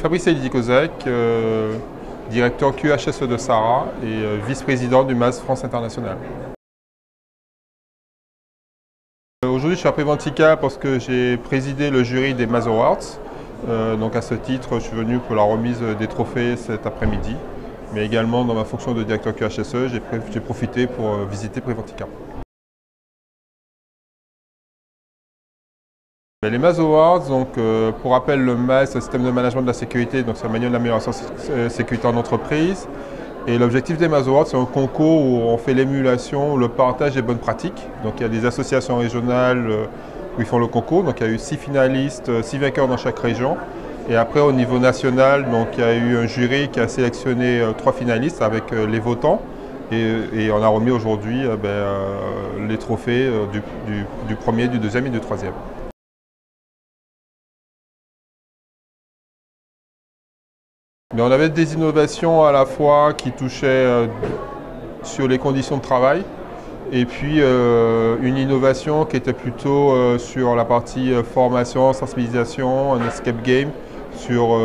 Fabrice Elidi-Kozak, directeur QHSE de SARA et vice-président du MAS France International. Aujourd'hui, je suis à Préventica parce que j'ai présidé le jury des MAS Awards. Donc à ce titre, je suis venu pour la remise des trophées cet après-midi. Mais également, dans ma fonction de directeur QHSE, j'ai profité pour visiter Préventica. Les MAS Awards, donc, pour rappel, le MAS, c'est le système de management de la sécurité, donc c'est un manuel d'amélioration de sécurité en entreprise. Et l'objectif des MAS Awards, c'est un concours où on fait l'émulation, le partage des bonnes pratiques. Donc il y a des associations régionales où ils font le concours. Donc il y a eu 6 finalistes, 6 vainqueurs dans chaque région. Et après au niveau national, donc, il y a eu un jury qui a sélectionné 3 finalistes avec les votants. Et on a remis aujourd'hui les trophées du premier, du deuxième et du troisième. Mais on avait des innovations à la fois qui touchaient sur les conditions de travail et puis une innovation qui était plutôt sur la partie formation, sensibilisation, un escape game, sur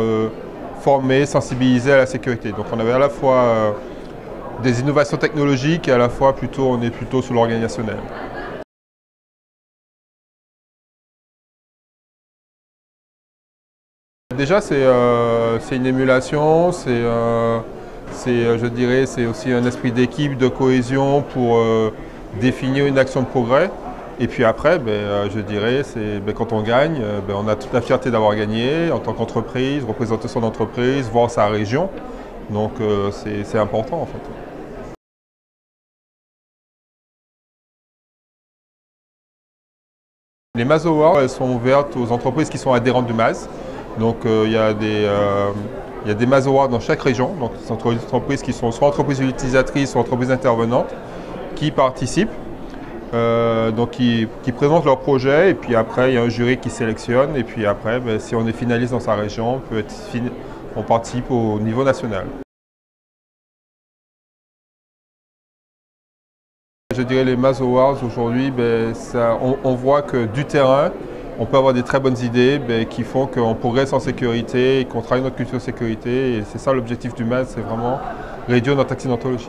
former, sensibiliser à la sécurité. Donc on avait à la fois des innovations technologiques et à la fois on est plutôt sur l'organisationnel. Déjà, c'est une émulation, je dirais, c'est aussi un esprit d'équipe, de cohésion pour définir une action de progrès. Et puis après, je dirais, quand on gagne, on a toute la fierté d'avoir gagné en tant qu'entreprise, représenter son entreprise, voir sa région. Donc c'est important en fait. Les MAS Awards, elles sont ouvertes aux entreprises qui sont adhérentes du MAS. Donc il y a des MAS Awards dans chaque région. Donc ce sont des entreprises qui sont soit entreprises utilisatrices, soit entreprises intervenantes, qui participent, qui présentent leur projet. Et puis après, il y a un jury qui sélectionne. Et puis après, si on est finaliste dans sa région, on participe au niveau national. Je dirais les MAS Awards aujourd'hui, on voit que du terrain, on peut avoir des très bonnes idées qui font qu'on progresse en sécurité et qu'on travaille notre culture de sécurité. Et c'est ça l'objectif du MAS, c'est vraiment réduire notre accidentologie.